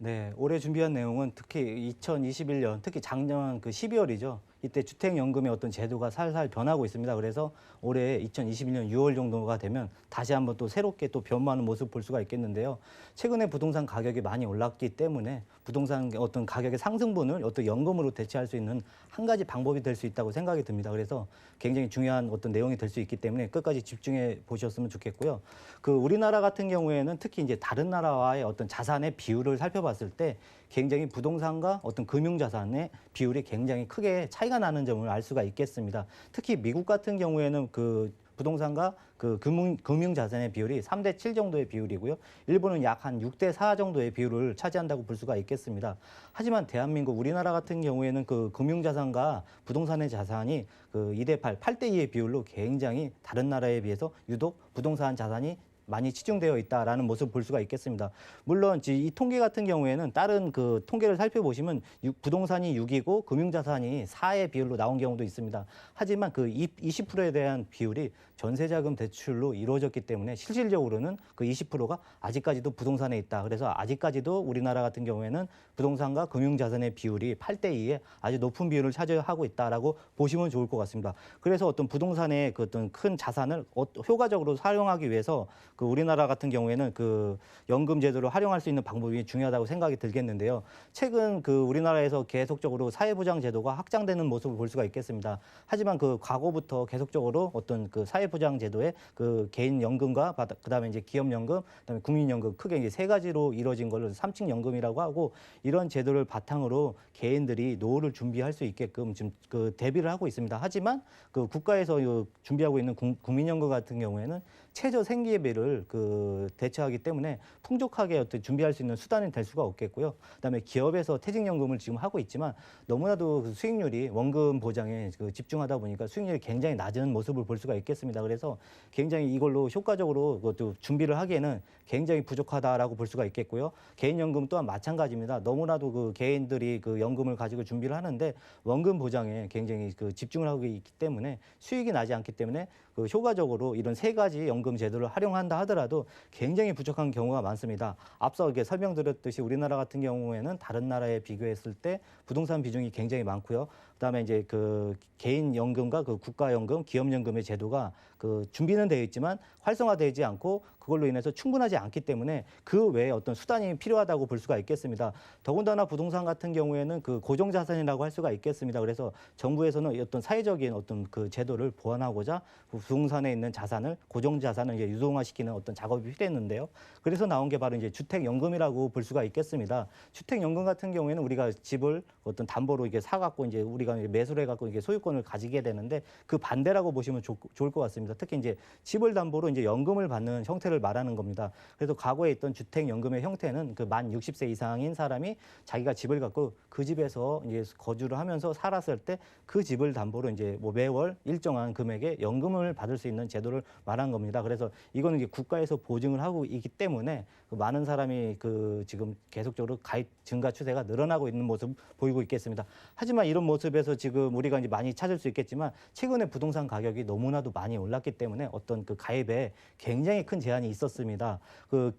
네, 올해 준비한 내용은 특히 2021년, 특히 작년 그 12월이죠. 이때 주택연금의 어떤 제도가 살살 변하고 있습니다. 그래서 올해 2021년 6월 정도가 되면 다시 한번 또 새롭게 또 변화하는 모습 볼 수가 있겠는데요. 최근에 부동산 가격이 많이 올랐기 때문에 부동산 어떤 가격의 상승분을 어떤 연금으로 대체할 수 있는 한 가지 방법이 될 수 있다고 생각이 듭니다. 그래서 굉장히 중요한 어떤 내용이 될 수 있기 때문에 끝까지 집중해 보셨으면 좋겠고요. 그 우리나라 같은 경우에는 특히 이제 다른 나라와의 어떤 자산의 비율을 살펴봤을 때 굉장히 부동산과 어떤 금융자산의 비율이 굉장히 크게 차이가 나는 점을 알 수가 있겠습니다. 특히 미국 같은 경우에는 그 부동산과 그 금융자산의 비율이 3대 7 정도의 비율이고요. 일본은 약 한 6대 4 정도의 비율을 차지한다고 볼 수가 있겠습니다. 하지만 대한민국, 우리나라 같은 경우에는 그 금융자산과 부동산의 자산이 그 2대 8, 8대 2의 비율로 굉장히 다른 나라에 비해서 유독 부동산 자산이 많이 치중되어 있다라는 모습을 볼 수가 있겠습니다. 물론 이 통계 같은 경우에는 다른 그 통계를 살펴보시면 부동산이 6이고 금융자산이 4의 비율로 나온 경우도 있습니다. 하지만 그 20%에 대한 비율이 전세자금 대출로 이루어졌기 때문에 실질적으로는 그 20%가 아직까지도 부동산에 있다. 그래서 아직까지도 우리나라 같은 경우에는 부동산과 금융자산의 비율이 8대 2에 아주 높은 비율을 차지하고 있다라고 보시면 좋을 것 같습니다. 그래서 어떤 부동산의 그 어떤 큰 자산을 효과적으로 활용하기 위해서 그 우리나라 같은 경우에는 그 연금 제도를 활용할 수 있는 방법이 중요하다고 생각이 들겠는데요. 최근 그 우리나라에서 계속적으로 사회보장 제도가 확장되는 모습을 볼 수가 있겠습니다. 하지만 그 과거부터 계속적으로 어떤 그 사회보장 제도의 그 개인 연금과 그다음에 이제 기업 연금, 그다음에 국민연금 크게 이제 세 가지로 이루어진 걸로 삼층 연금이라고 하고 이런 제도를 바탕으로 개인들이 노후를 준비할 수 있게끔 지금 그 대비를 하고 있습니다. 하지만 그 국가에서 준비하고 있는 국민연금 같은 경우에는 최저 생계비를 그 대처하기 때문에 풍족하게 어떤 준비할 수 있는 수단이 될 수가 없겠고요. 그다음에 기업에서 퇴직연금을 지금 하고 있지만 너무나도 그 수익률이 원금 보장에 그 집중하다 보니까 수익률이 굉장히 낮은 모습을 볼 수가 있겠습니다. 그래서 굉장히 이걸로 효과적으로 그것도 준비를 하기에는 굉장히 부족하다라고 볼 수가 있겠고요. 개인연금 또한 마찬가지입니다. 너무나도 그 개인들이 그 연금을 가지고 준비를 하는데 원금 보장에 굉장히 그 집중을 하고 있기 때문에 수익이 나지 않기 때문에 그 효과적으로 이런 세 가지 연금 제도를 활용한다 하더라도 굉장히 부족한 경우가 많습니다. 앞서 이렇게 설명드렸듯이 우리나라 같은 경우에는 다른 나라에 비교했을 때 부동산 비중이 굉장히 많고요. 그다음에 이제 그 개인 연금과 그 국가연금, 기업연금의 제도가 그 준비는 되어 있지만 활성화되지 않고 그걸로 인해서 충분하지 않기 때문에 그 외에 어떤 수단이 필요하다고 볼 수가 있겠습니다. 더군다나 부동산 같은 경우에는 그 고정자산이라고 할 수가 있겠습니다. 그래서 정부에서는 어떤 사회적인 어떤 그 제도를 보완하고자 부동산에 있는 자산을 고정자산을 이제 유동화시키는 어떤 작업이 필요했는데요. 그래서 나온 게 바로 이제 주택연금이라고 볼 수가 있겠습니다. 주택연금 같은 경우에는 우리가 집을 어떤 담보로 이게 사갖고 이제 우리가 매수를 해갖고 이게 소유권을 가지게 되는데 그 반대라고 보시면 좋을 것 같습니다. 특히 이제 집을 담보로 이제 연금을 받는 형태를 말하는 겁니다. 그래서 과거에 있던 주택연금의 형태는 그 만 60세 이상인 사람이 자기가 집을 갖고 그 집에서 이제 거주를 하면서 살았을 때 그 집을 담보로 이제 뭐 매월 일정한 금액의 연금을 받을 수 있는 제도를 말한 겁니다. 그래서 이거는 이제 국가에서 보증을 하고 있기 때문에 그 많은 사람이 그 지금 계속적으로 가입 증가 추세가 늘어나고 있는 모습 보이고 있겠습니다. 하지만 이런 모습에서 지금 우리가 이제 많이 찾을 수 있겠지만 최근에 부동산 가격이 너무나도 많이 올랐기 때문에 어떤 그 가입에 굉장히 큰 제한이 있었습니다. 그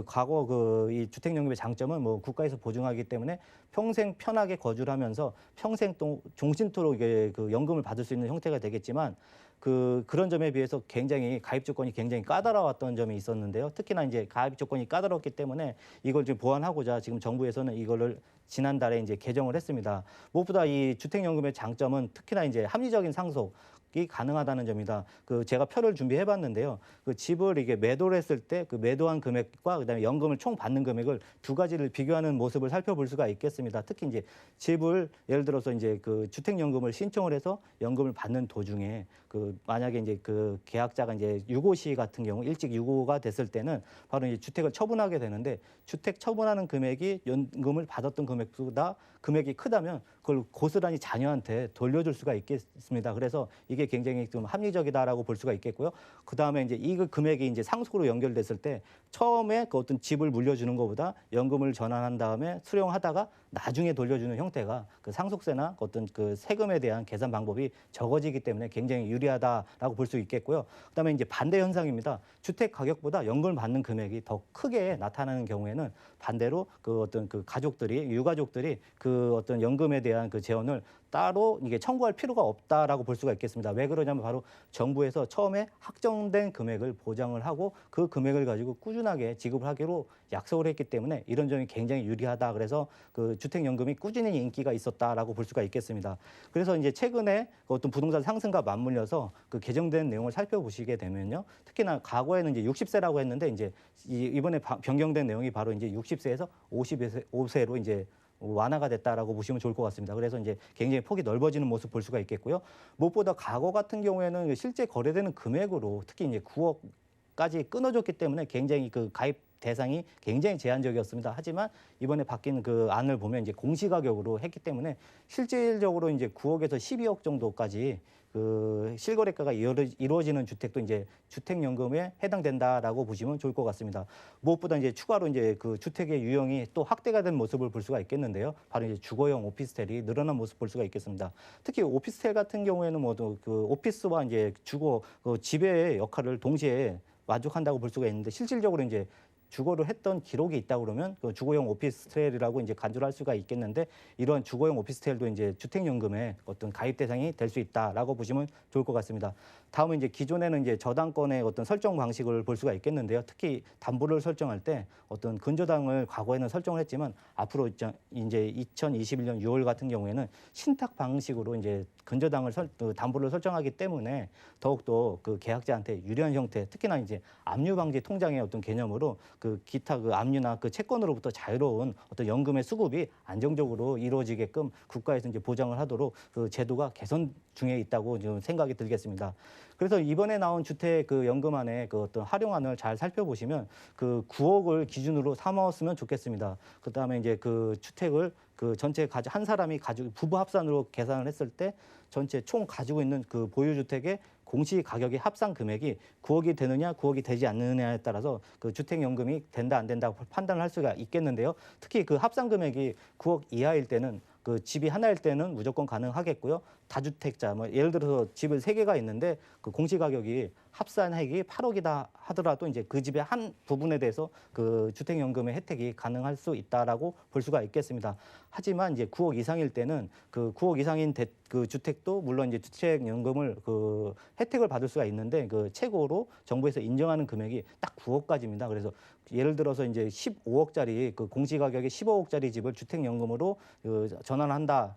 과거 그 이 주택연금의 장점은 뭐 국가에서 보증하기 때문에 평생 편하게 거주를 하면서 평생 또 종신토록 이게 그 연금을 받을 수 있는 형태가 되겠지만 그런 점에 비해서 굉장히 가입 조건이 굉장히 까다로웠던 점이 있었는데요. 특히나 이제 가입 조건이 까다롭기 때문에 이걸 좀 보완하고자 지금 정부에서는 이거를 지난달에 이제 개정을 했습니다. 무엇보다 이 주택연금의 장점은 특히나 이제 합리적인 상속 이 가능하다는 점이다. 그 제가 표를 준비해 봤는데요. 그 집을 이게 매도를 했을 때 그 매도한 금액과 그다음에 연금을 총 받는 금액을 두 가지를 비교하는 모습을 살펴볼 수가 있겠습니다. 특히 이제 집을 예를 들어서 이제 그 주택연금을 신청을 해서 연금을 받는 도중에 그 만약에 이제 그 계약자가 이제 유고 시 같은 경우 일찍 유고가 됐을 때는 바로 이제 주택을 처분하게 되는데 주택 처분하는 금액이 연금을 받았던 금액보다 금액이 크다면 그걸 고스란히 자녀한테 돌려줄 수가 있겠습니다. 그래서 이게 굉장히 좀 합리적이다라고 볼 수가 있겠고요. 그 다음에 이제 이 금액이 이제 상속으로 연결됐을 때 처음에 그 어떤 집을 물려주는 것보다 연금을 전환한 다음에 수령하다가 나중에 돌려주는 형태가 그 상속세나 어떤 그 세금에 대한 계산 방법이 적어지기 때문에 굉장히 유리하다라고 볼 수 있겠고요. 그다음에 이제 반대 현상입니다. 주택 가격보다 연금을 받는 금액이 더 크게 나타나는 경우에는 반대로 그 어떤 그 가족들이 유가족들이 그 어떤 연금에 대한 그 재원을 따로 이게 청구할 필요가 없다라고 볼 수가 있겠습니다. 왜 그러냐면 바로 정부에서 처음에 확정된 금액을 보장을 하고 그 금액을 가지고 꾸준하게 지급을 하기로 약속을 했기 때문에 이런 점이 굉장히 유리하다. 그래서 그 주택연금이 꾸준히 인기가 있었다라고 볼 수가 있겠습니다. 그래서 이제 최근에 어떤 부동산 상승과 맞물려서 그 개정된 내용을 살펴보시게 되면요. 특히나 과거에는 이제 60세라고 했는데 이제 이번에 변경된 내용이 바로 이제 60세에서 55세로 이제 완화가 됐다라고 보시면 좋을 것 같습니다. 그래서 이제 굉장히 폭이 넓어지는 모습 볼 수가 있겠고요. 무엇보다 과거 같은 경우에는 실제 거래되는 금액으로 특히 이제 9억까지 끊어졌기 때문에 굉장히 그 가입 대상이 굉장히 제한적이었습니다. 하지만 이번에 바뀐 그 안을 보면 이제 공시가격으로 했기 때문에 실질적으로 이제 9억에서 12억 정도까지 그 실거래가가 이루어지는 주택도 이제 주택연금에 해당된다라고 보시면 좋을 것 같습니다. 무엇보다 이제 추가로 이제 그 주택의 유형이 또 확대가 된 모습을 볼 수가 있겠는데요. 바로 이제 주거용 오피스텔이 늘어난 모습 볼 수가 있겠습니다. 특히 오피스텔 같은 경우에는 모두 그 오피스와 이제 주거 그 지배의 역할을 동시에 만족한다고 볼 수가 있는데 실질적으로 이제 주거를 했던 기록이 있다 그러면 그 주거용 오피스텔이라고 이제 간주를 할 수가 있겠는데 이러한 주거용 오피스텔도 이제 주택연금의 어떤 가입 대상이 될 수 있다라고 보시면 좋을 것 같습니다. 다음은 이제 기존에는 이제 저당권의 어떤 설정 방식을 볼 수가 있겠는데요. 특히 담보를 설정할 때 어떤 근저당을 과거에는 설정을 했지만 앞으로 이제 2021년 6월 같은 경우에는 신탁 방식으로 이제 근저당을 담보를 설정하기 때문에 더욱더 그 계약자한테 유리한 형태, 특히나 이제 압류 방지 통장의 어떤 개념으로 그 기타 그 압류나 그 채권으로부터 자유로운 어떤 연금의 수급이 안정적으로 이루어지게끔 국가에서 이제 보장을 하도록 그 제도가 개선 중에 있다고 좀 생각이 들겠습니다. 그래서 이번에 나온 주택 그 연금안의 그 어떤 활용안을 잘 살펴보시면 그 9억을 기준으로 삼았으면 좋겠습니다. 그다음에 이제 그 주택을 그 전체 한 사람이 가지고 부부 합산으로 계산을 했을 때 전체 총 가지고 있는 그 보유주택의 공시 가격의 합산 금액이 9억이 되느냐 9억이 되지 않느냐에 따라서 그 주택연금이 된다 안 된다고 판단을 할 수가 있겠는데요. 특히 그 합산 금액이 9억 이하일 때는 그 집이 하나일 때는 무조건 가능하겠고요. 다주택자, 뭐 예를 들어서 집을 3개가 있는데 그 공시가격이 합산액이 8억이다 하더라도 이제 그 집의 한 부분에 대해서 그 주택연금의 혜택이 가능할 수 있다라고 볼 수가 있겠습니다. 하지만 이제 9억 이상일 때는 그 9억 이상인 그 주택도 물론 이제 주택연금을 그 혜택을 받을 수가 있는데 그 최고로 정부에서 인정하는 금액이 딱 9억까지입니다. 그래서 예를 들어서 이제 15억짜리 그 공시가격이 15억짜리 집을 주택연금으로 그 전환한다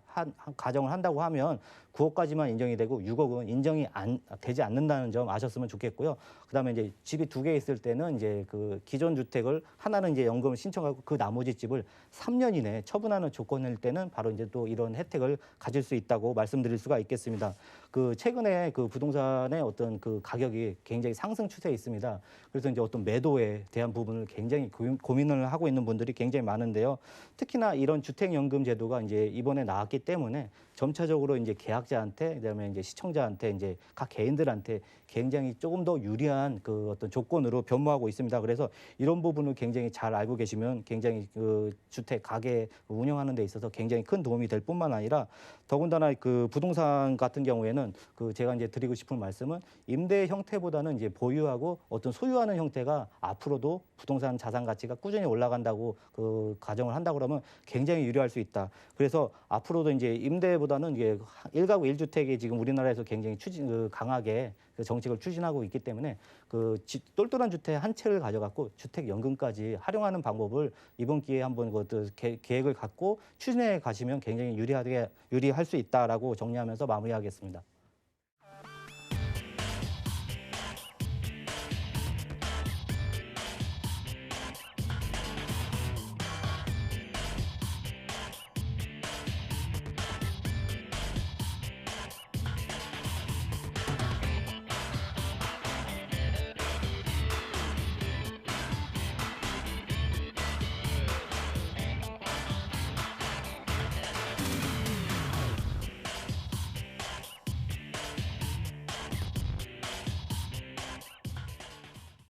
가정을 한다고 하면 9억까지만 인정이 되고 6억은 인정이 되지 않는다는 점 아셨으면 좋겠고요. 그다음에 이제 집이 2개 있을 때는 이제 그 기존 주택을 하나는 이제 연금을 신청하고 그 나머지 집을 3년 이내에 처분하는 조건일 때는 바로 이제 또 이런 혜택을 가질 수 있다고 말씀드릴 수가 있겠습니다. 그 최근에 그 부동산의 어떤 그 가격이 굉장히 상승 추세에 있습니다. 그래서 이제 어떤 매도에 대한 부분을 굉장히 고민을 하고 있는 분들이 굉장히 많은데요. 특히나 이런 주택연금 제도가 이제 이번에 나왔기 때문에 점차적으로 이제 계약자한테 그다음에 이제 시청자한테 이제 각 개인들한테 굉장히 조금 더 유리한 그 어떤 조건으로 변모하고 있습니다. 그래서 이런 부분을 굉장히 잘 알고 계시면 굉장히 그 주택 가게 운영하는 데 있어서 굉장히 큰 도움이 될 뿐만 아니라 더군다나 그 부동산 같은 경우에는 그 제가 이제 드리고 싶은 말씀은 임대 형태보다는 이제 보유하고 어떤 소유하는 형태가 앞으로도 부동산 자산 가치가 꾸준히 올라간다고 그 가정을 한다 그러면 굉장히 유리할 수 있다. 그래서 앞으로도 이제 임대보다는 이게 1가구 1주택이 지금 우리나라에서 굉장히 강하게 그 정책을 추진하고 있기 때문에 그 똘똘한 주택 한 채를 가져갖고 주택연금까지 활용하는 방법을 이번 기회에 한번 그 계획을 갖고 추진해 가시면 굉장히 유리할 수 있다라고 정리하면서 마무리하겠습니다.